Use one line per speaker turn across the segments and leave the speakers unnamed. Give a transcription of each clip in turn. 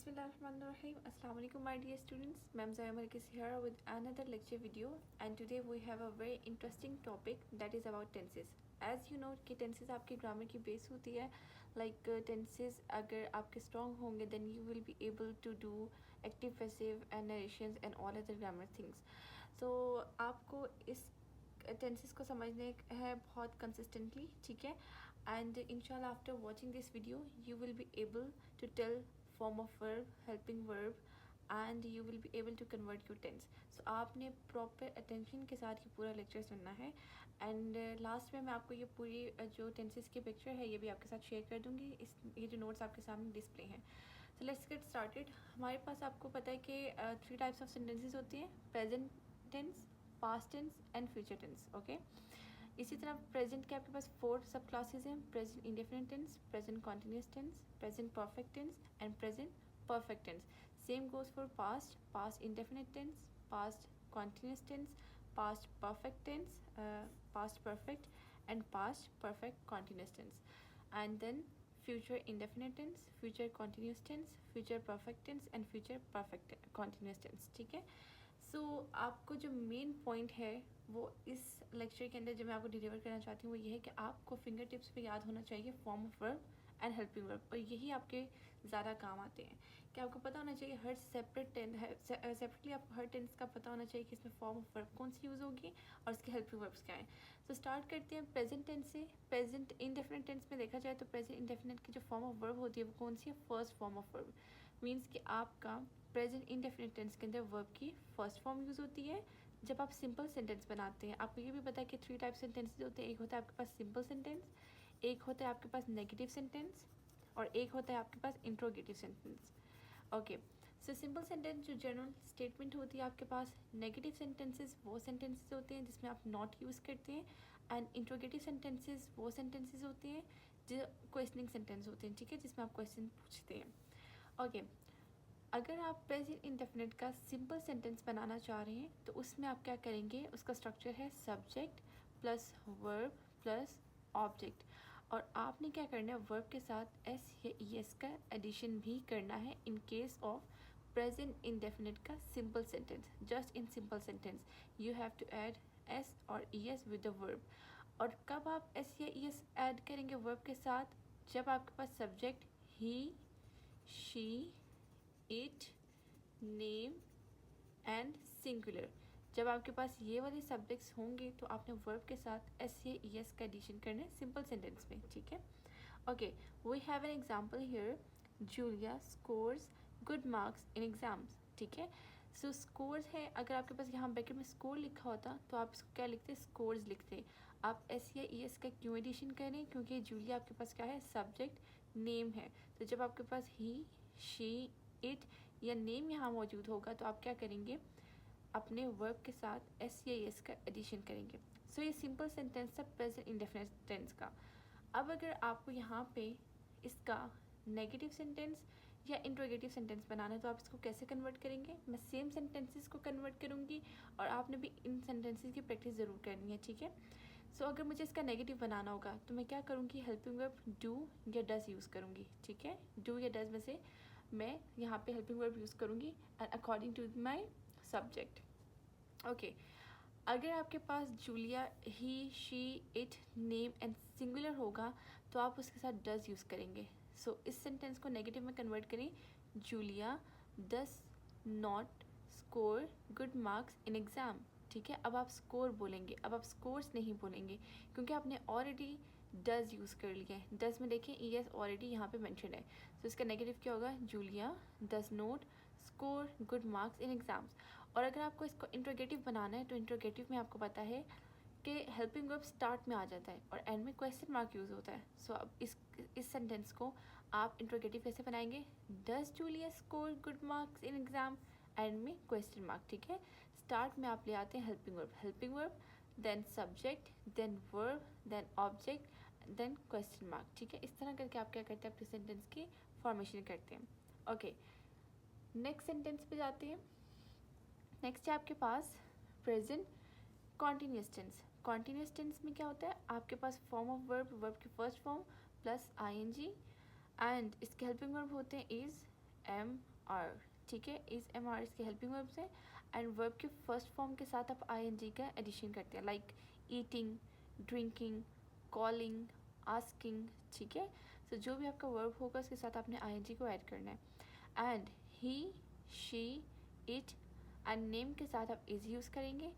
Bismillahirrahmanirrahim. Assalamu alaikum my dear students. Ma'am Zaya Markis here with another lecture video, and today we have a very interesting topic that is about tenses. As you know कि tenses आपके grammar की base होती है. Like tenses अगर आपके strong होंगे then you will be able to do active, passive and narrations and all other grammar things. So आपको इस टेंसेस को समझने है बहुत कंसिस्टेंटली, ठीक है. एंड इंशाल्लाह after watching this video you will be able to tell form of verb, helping verb and you will be able to convert your tense. So आपने प्रॉपर अटेंशन के साथ ये पूरा लेक्चर सुनना है. एंड लास्ट में मैं आपको ये पूरी जो टेंसेस की पिक्चर है ये भी आपके साथ शेयर कर दूँगी. ये जो नोट्स आपके सामने डिस्प्ले हैं. So let's get started. हमारे पास आपको पता है कि 3 टाइप्स ऑफ सेंटेंसेस होती हैं: present tense, past tense and future tense. Okay, इसी तरह प्रेजेंट के आपके पास 4 सब क्लासेज हैं: present indefinite tense, present continuous tense, present perfect tense and present perfect tense. Same goes for past, past indefinite tense, past continuous tense, past perfect tense, past perfect and past perfect continuous tense. And then future indefinite tense, future continuous tense, future perfect tense and future perfect continuous tense. ठीक है. सो आपको जो main point है वो इस lecture के अंदर जो मैं आपको डिलीवर करना चाहती हूँ वो ये है कि आपको फिंगर टिप्स पे याद होना चाहिए form of verb and helping verb, और यही आपके ज़्यादा काम आते हैं. कि आपको पता होना चाहिए हर सेपरेटली आपको हर टेंस का पता होना चाहिए कि इसमें फॉर्म ऑफ वर्ब कौन सी यूज़ होगी और इसके हेल्पिंग वर्ब्स क्या हैं. तो स्टार्ट करते हैं प्रेजेंट टेंस से. प्रेजेंट इंडेफिनिट टेंस में देखा जाए तो प्रेजेंट इंडेफिनिट की जो फॉर्म ऑफ वर्ब होती है वो कौन सी है? First form of verb. Means कि आपका प्रेजेंट इंडेफिनिट टेंस के अंदर वर्ब की फर्स्ट फॉर्म यूज़ होती है जब आप सिंपल सेंटेंस बनाते हैं. आपको ये भी पता है कि 3 टाइप्स सेंटेंसेस होते हैं. एक होता है आपके पास सिंपल सेंटेंस, एक होता है आपके पास नेगेटिव सेंटेंस और एक होता है आपके पास interrogative sentence. Okay, so simple sentence जो जनरल स्टेटमेंट होती है आपके पास. नेगेटिव सेंटेंसेस वो सेंटेंसेस होते हैं जिसमें आप नॉट यूज़ करते हैं. एंड इंट्रोगेटिव सेंटेंसेस वो सेंटेंसेस होते हैं जो क्वेश्चनिंग सेंटेंस होते हैं, ठीक है, जिसमें आप क्वेश्चन पूछते हैं. ओके, अगर आप प्रेजेंट इंडेफिनिट का सिंपल सेंटेंस बनाना चाह रहे हैं तो उसमें आप क्या करेंगे? उसका स्ट्रक्चर है subject plus verb plus object. और आपने क्या करना है? वर्ब के साथ एस या ई एस का एडिशन भी करना है in case of present indefinite का simple sentence. Just in simple sentence you have to add S और E S with the verb. और कब आप एस या ई एस ऐड करेंगे वर्ब के साथ? जब आपके पास subject he, she, it, name and singular, जब आपके पास ये वाले सब्जेक्ट्स होंगे तो आपने वर्ब के साथ एस या ई एस का एडिशन करना है सिंपल सेंटेंस में. ठीक है. Okay, we have an example here. Julia scores good marks in exams. ठीक है. सो स्कोर्स है. अगर आपके पास यहाँ ब्रैकेट में स्कोर लिखा होता तो आप इसको क्या लिखते? स्कोर्स लिखते. आप एस या ई एस का क्यों एडिशन करें? क्योंकि जूलिया आपके पास क्या है? सब्जेक्ट, नेम है. तो जब आपके पास ही, शी, इट या नेम यहाँ मौजूद होगा तो आप क्या करेंगे? अपने वर्ब के साथ एस या एस का एडिशन करेंगे. सो ये सिंपल सेंटेंस था प्रेजेंट इंडेफिनिट टेंस का. अब अगर आपको यहाँ पे इसका नेगेटिव सेंटेंस या इंट्रोगेटिव सेंटेंस बनाना है तो आप इसको कैसे कन्वर्ट करेंगे? मैं सेम सेंटेंसेस को कन्वर्ट करूँगी और आपने भी इन सेंटेंसेस की प्रैक्टिस ज़रूर करनी है. ठीक है. सो अगर मुझे इसका नेगेटिव बनाना होगा तो मैं क्या करूँगी? हेल्पिंग वर्ब डू या डज यूज़ करूँगी. ठीक है. डू या डज में से मैं यहाँ पे हेल्पिंग वर्ब यूज़ करूँगी and according to my subject. Okay, अगर आपके पास Julia, he, she, it, name and singular होगा तो आप उसके साथ डज यूज़ करेंगे. सो इस सेंटेंस को नेगेटिव में कन्वर्ट करें. Julia does not score good marks in exam. ठीक है. अब आप स्कोर बोलेंगे, अब आप स्कोर्स नहीं बोलेंगे क्योंकि आपने ऑलरेडी डज यूज़ कर लिया है. डज में देखें ई एस ऑलरेडी यहाँ पे मेंशन है. सो इसका नेगेटिव क्या होगा? Julia does not score good marks in exams. और अगर आपको इसको इंट्रोगेटिव बनाना है तो इंट्रोगेटिव में आपको पता है कि हेल्पिंग वर्ब स्टार्ट में आ जाता है और एंड में क्वेश्चन मार्क यूज़ होता है. सो अब इस सेंटेंस को आप इंट्रोगेटिव कैसे बनाएंगे? Does Julia score good marks in exam, and में क्वेश्चन मार्क. ठीक है. स्टार्ट में आप ले आते हैं helping verb then subject then verb then object then question mark. ठीक है. इस तरह करके आप क्या करते हैं? अपने सेंटेंस की फॉर्मेशन करते हैं. ओके, नेक्स्ट सेंटेंस पे जाते हैं. नेक्स्ट है आपके पास present continuous tense. Continuous tense में क्या होता है? आपके पास फॉर्म ऑफ वर्ब, वर्ब की first form plus I N G and इसके हेल्पिंग वर्ब होते हैं इज़, एम, आर, ठीक है, इज़ एम आर इसके हेल्पिंग वर्ब्स हैं एंड वर्ब के फर्स्ट फॉर्म के साथ आप आई एन जी का एडिशन करते हैं, like eating, drinking, calling, asking, ठीक है। सो जो भी आपका वर्ब होगा उसके साथ आपने आई एन जी को ऐड करना है। And he, she, it and name के साथ आप इज़ यूज़ करेंगे,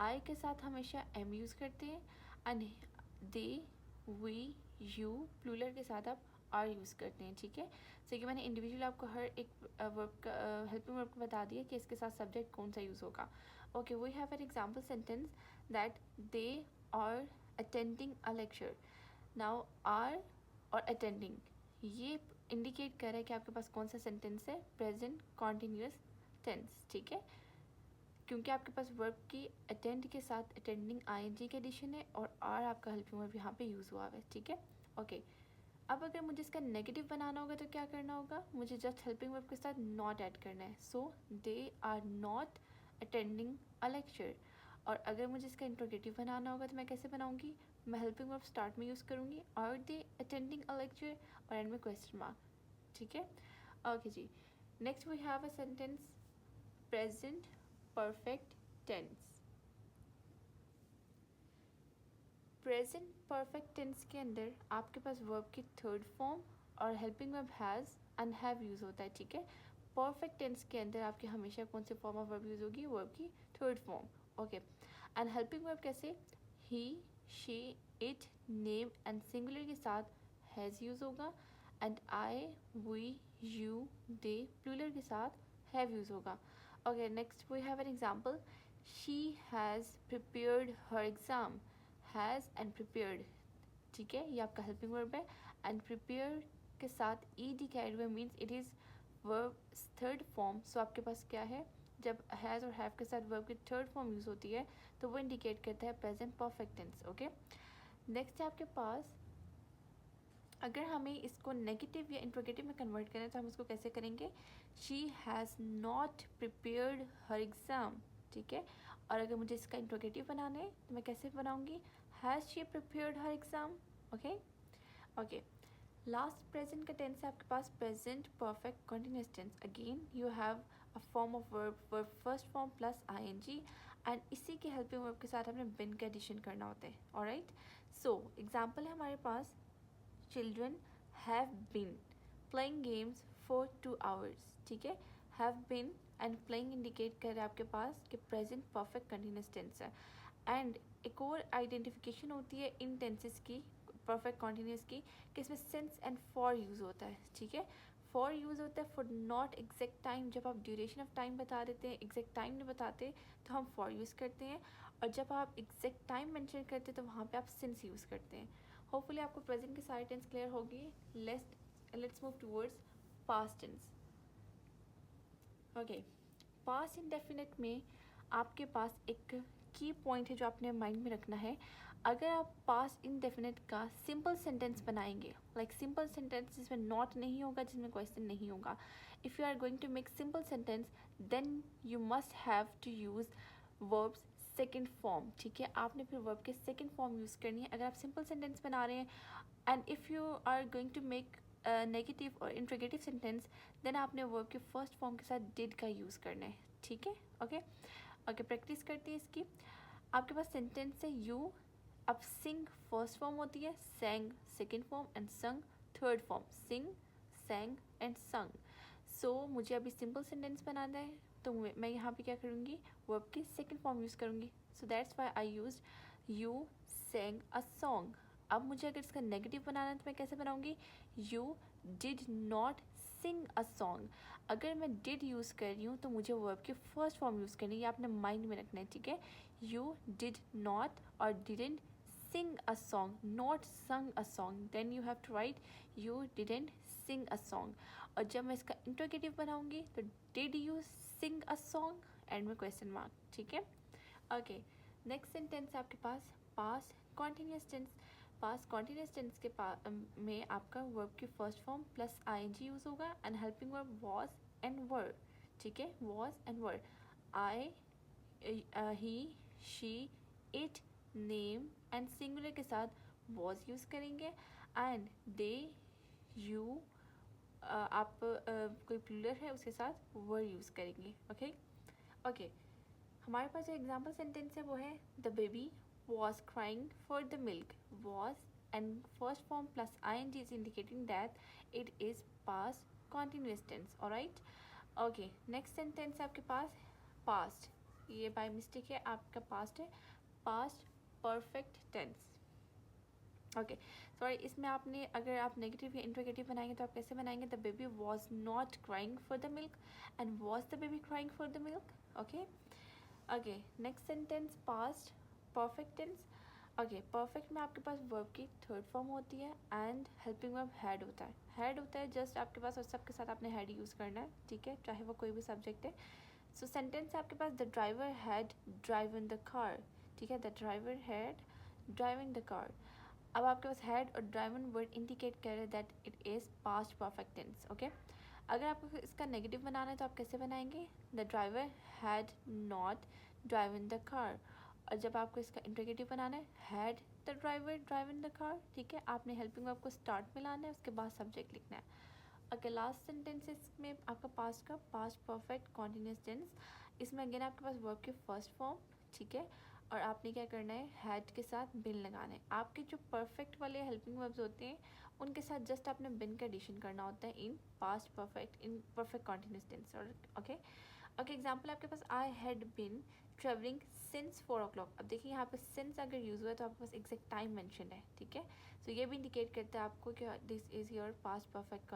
आई के साथ हमेशा एम यूज़ करते हैं and they, we, you, plural के साथ आप आर यूज़ करते हैं, ठीक है। सो कि मैंने इंडिविजुअल आपको हर एक वर्ब का हेल्पिंग वर्ब को बता दिया कि इसके साथ सब्जेक्ट कौन सा यूज़ होगा। Okay, we have an example sentence that they are attending a lecture. Now are और अटेंडिंग ये इंडिकेट कर रहा है कि आपके पास कौन सा सेंटेंस है, प्रेजेंट कॉन्टिन्यूस टेंस, ठीक है, क्योंकि आपके पास वर्ब की अटेंड के साथ अटेंडिंग आईएनजी के एडिशन है और आर आपका हेल्पिंग वर्ब यहाँ पे यूज़ हुआ है, ठीक है। ओके, अब अगर मुझे इसका नेगेटिव बनाना होगा तो क्या करना होगा, मुझे जस्ट हेल्पिंग वर्ब के साथ नॉट ऐड करना है। So they are not attending a lecture. और अगर मुझे इसका इंट्रोगेटिव बनाना होगा तो मैं कैसे बनाऊंगी, मैं हेल्पिंग वर्ब स्टार्ट में यूज़ करूँगी, are they attending a lecture और एंड में क्वेश्चन मार्क, ठीक है। ओके जी, next we have a sentence present perfect tense. Present perfect tense के अंदर आपके पास वर्ब की थर्ड फॉर्म और helping verb has and have use होता है, ठीक है। परफेक्ट टेंस के अंदर आपके हमेशा कौन से फॉर्म ऑफ वर्ब यूज़ होगी, वर्ब की third form, okay. And helping verb कैसे, he, she, it, name and singular के साथ हैज़ यूज़ होगा and I, we, you, they plural के साथ हैव यूज़ होगा। Okay, next we have an example, she has prepared her exam. Has and prepared, ठीक है, ये आपका हेल्पिंग वर्ब है एंड प्रिपेयर के साथ ई डी का एड हुआ means it is verb third form. So आपके पास क्या है, जब हैज़ और हैव के साथ वर्ब की थर्ड फॉर्म यूज़ होती है तो वो इंडिकेट करता है present perfect tense, okay. Next है आपके पास, अगर हमें इसको नेगेटिव या इंट्रोगेटिव में कन्वर्ट करें तो हम इसको कैसे करेंगे, she has not prepared her exam, ठीक है। और अगर मुझे इसका इंट्रोगेटिव बनाना है तो मैं कैसे बनाऊंगी, has she prepared her exam, okay. Okay, last present का टेंस है आपके पास present perfect continuous tense. Again you have a form of verb, verb first form plus I N G and इसी के हेल्पिंग वर्ब के साथ हमें बिन का एडिशन करना होता है, ऑलराइट। सो एग्जांपल है हमारे पास, children have been playing games for 2 hours, ठीक है। have been and playing indicate कर रहे हैं आपके पास कि present perfect continuous tense है। एंड एक और आइडेंटिफिकेशन होती है इन टेंसेस की, परफेक्ट कॉन्टिन्यूस की, कि इसमें सिंस एंड फॉर यूज़ होता है, ठीक है। फॉर यूज़ होता है फॉर नॉट एग्जैक्ट टाइम, जब आप ड्यूरेशन ऑफ टाइम बता देते हैं, एग्जैक्ट टाइम नहीं बताते तो हम फॉर यूज़ करते हैं, और जब आप एग्जैक्ट टाइम मेंशन करते हैं तो वहाँ पे आप सिंस यूज़ करते हैं। होपफुली आपको प्रेजेंट के सारे टेंस क्लियर होगी। Let's move towards past tense. Okay, past indefinite में आपके पास एक की पॉइंट है जो आपने माइंड में रखना है। अगर आप पास्ट इंडेफिनिट का सिंपल सेंटेंस बनाएंगे, लाइक सिंपल सेंटेंस जिसमें नॉट नहीं होगा, जिसमें क्वेश्चन नहीं होगा, if you are going to make simple sentence then you must have to use verbs second form, ठीक है। आपने फिर वर्ब के सेकेंड फॉर्म यूज़ करनी है अगर आप सिंपल सेंटेंस बना रहे हैं। And if you are going to make negative और इंट्रोगेटिव सेंटेंस देन आपने वर्ब के फर्स्ट फॉर्म के साथ डिड का यूज़ करना है, ठीक है। ओके ओके, प्रैक्टिस करते हैं इसकी। आपके पास सेंटेंस है यू, अब सिंग फर्स्ट फॉर्म होती है, sang second form and sung third form, sing, sang and sung. So मुझे अभी सिंपल सेंटेंस बनाना है तो मैं यहाँ पे क्या करूँगी, वर्ब की सेकेंड फॉर्म यूज़ करूँगी। So that's why I use you sang a song. अब मुझे अगर इसका नेगेटिव बनाना है तो मैं कैसे बनाऊँगी, you did not sing a song. अगर मैं डिड यूज़ कर रही हूँ तो मुझे वर्ब की फर्स्ट फॉर्म यूज़ करनी है, ये आपने माइंड में रखना है, ठीक है। यू डिड नॉट और didn't sing a song, not sung a song, then you have to write you didn't sing a song। और जब मैं इसका इंट्रोगेटिव बनाऊंगी तो did you sing a song and में क्वेश्चन मार्क, ठीक है। ओके, नेक्स्ट सेंटेंस आपके पास past continuous tense. Past continuous tense के में आपका वर्ब की first form plus I N G use होगा and helping verb was and were, ठीक है, was and were. I, he, she, it, name and singular के साथ वॉज यूज़ करेंगे एंड दे, यू, आप कोई प्लूरल है उसके साथ वर यूज़ करेंगे. Okay okay. हमारे पास जो एग्जाम्पल सेंटेंस है वो है the baby was crying for the milk. Was and first form plus ing is indicating that it is past continuous tense. Alright. Okay. Next sentence है आपके पास past. ये बाय मिस्टेक है, आपका पास्ट है, past perfect tense. Okay sorry. इसमें आपने अगर आप नेगेटिव या इंट्रोगेटिव बनाएंगे तो आप कैसे बनाएंगे? The baby was not crying for the milk and was the baby crying for the milk. Okay okay. Next sentence past perfect tense. Okay. Perfect में आपके पास वर्ब की थर्ड फॉर्म होती है एंड हेल्पिंग वर्ब हैड होता है. Had होता है जस्ट आपके पास, और सबके साथ आपने हैड यूज़ करना है. ठीक है, चाहे वो कोई भी सब्जेक्ट है. सो सेंटेंस है आपके पास the driver had driven the car. ठीक है, the driver had driven the car. अब आपके पास हैड और ड्राइवन वर्ड इंडिकेट कर रहे हैं that it is past perfect tense. Okay. अगर आपको इसका नेगेटिव बनाना है तो आप कैसे बनाएंगे? The driver had not driven the car. और जब आपको इसका इंट्रोगेटिव बनाना है had the driver driven the car. ठीक है, आपने हेल्पिंग वर्ब को स्टार्ट में लाना है, उसके बाद सब्जेक्ट लिखना है. ओके. लास्ट सेंटेंस इसमें आपका पास्ट का पास्ट परफेक्ट कॉन्टिन्यूस टेंस. इसमें अगेन आपके पास वर्ब की फर्स्ट फॉर्म. ठीक है, और आपने क्या करना है? हैड के साथ बिन लगाना है. आपके जो परफेक्ट वाले हेल्पिंग वर्ब्स होते हैं उनके साथ जस्ट आपने बिन का एडिशन करना होता है in past perfect, in perfect continuous tense. Okay okay. Example आपके पास I had been travelling since 4 o'clock. अब देखिए यहाँ पे सिंस अगर यूज़ हुआ है तो आपके पास एग्जैक्ट टाइम मेंशन है. ठीक है, सो ये भी इंडिकेट करता है आपको कि this is your past perfect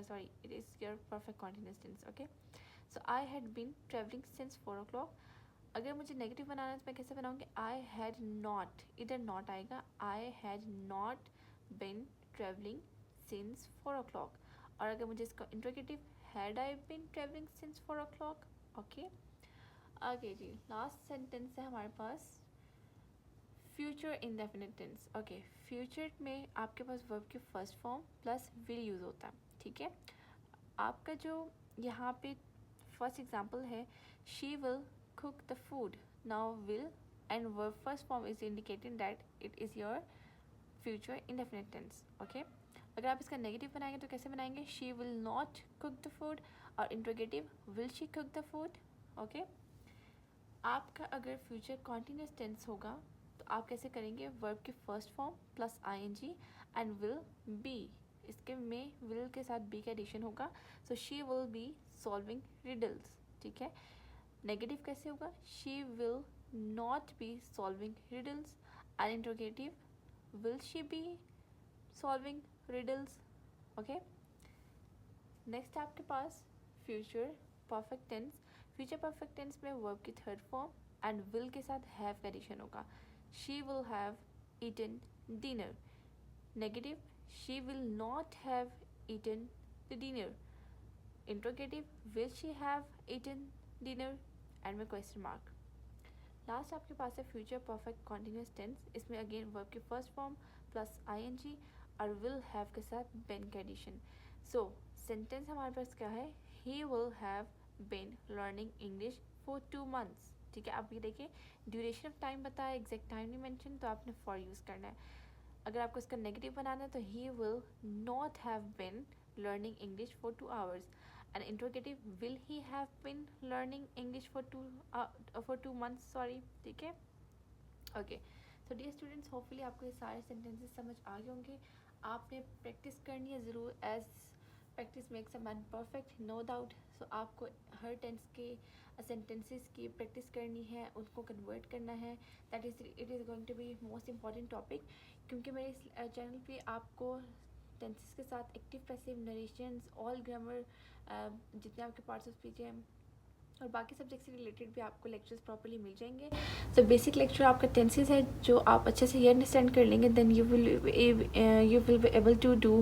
sorry it is your perfect continuous tense. Okay. So I had been travelling since 4 o'clock. अगर मुझे नेगेटिव बनाना है तो मैं कैसे बनाऊँगी? आई हैड नॉट, इधर नॉट आएगा. I had not been travelling since 4 o'clock. और अगर मुझे इसका interrogative had I been travelling since 4 o'clock. Okay okay जी. लास्ट सेंटेंस है हमारे पास future indefinite tense. Okay. Future में आपके पास वर्ब की first form plus will use होता है. ठीक है, आपका जो यहाँ पे फर्स्ट एग्जांपल है she will cook the food. Now will and verb first form is indicating that it is your future indefinite tense. Okay. अगर आप इसका नेगेटिव बनाएंगे तो कैसे बनाएंगे? she will not cook the food. और interrogative will she cook the food. okay. आपका अगर फ्यूचर कॉन्टिन्यूस टेंस होगा तो आप कैसे करेंगे? वर्ब की first form plus ing and will be. इसके में विल के साथ बी का एडिशन होगा. So she will be solving riddles. ठीक है. नेगेटिव कैसे होगा? She will not be solving riddles. And interrogative will she be solving riddles. Okay. Next आपके पास future perfect tense. Future perfect tense में वर्ब की थर्ड फॉर्म एंड विल के साथ हैव का एडिशन होगा. She will have eaten dinner. Negative she will not have eaten the dinner. Interrogative will she have eaten dinner and में question mark. Last आपके पास है फ्यूचर परफेक्ट कॉन्टिन्यूस टेंस. इसमें again verb की first form plus ing और will have के साथ बिन का एडिशन. सो सेंटेंस हमारे पास क्या है? He will have been learning English for 2 months. ठीक है, आप ये देखिए ड्यूरेशन ऑफ टाइम बताया, एग्जैक्ट टाइम नहीं मेंशन, तो आपने फॉर यूज़ करना है. अगर आपको इसका नेगेटिव बनाना है तो he will not have been learning English for 2 hours. and interrogative will he have been learning English for 2 months. sorry. ठीक है. Okay. So dear students, hopefully आपको ये सारे सेंटेंसेस समझ आ गए होंगे. आपने प्रैक्टिस करनी है ज़रूर. As practice makes a man perfect, no doubt. So आपको हर टेंस के सेंटेंसेस की प्रैक्टिस करनी है, उनको कन्वर्ट करना है. That is it is going to be most important topic, क्योंकि मेरे इस चैनल पे आपको टेंसेस के साथ active passive narrations, all grammar, जितने आपके पार्ट्स ऑफ स्पीच हैं और बाकी सब्जेक्ट से रिलेटेड भी आपको लेक्चर्स प्रॉपर्ली मिल जाएंगे. तो बेसिक लेक्चर आपका टेंसेस है जो आप अच्छे से ये अंडरस्टैंड कर लेंगे, then you will be able to do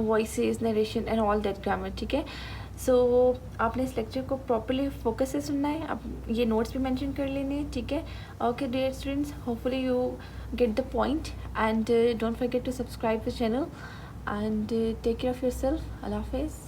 voices, narration and all that grammar. ठीक है. सो आपने इस लेक्चर को प्रॉपर्ली फोकस से सुनना है. आप ये नोट्स भी मेंशन कर लेने. ठीक है. Okay dear students, hopefully you get the point, and don't forget to subscribe the channel, and take care of yourself. Allah Hafiz.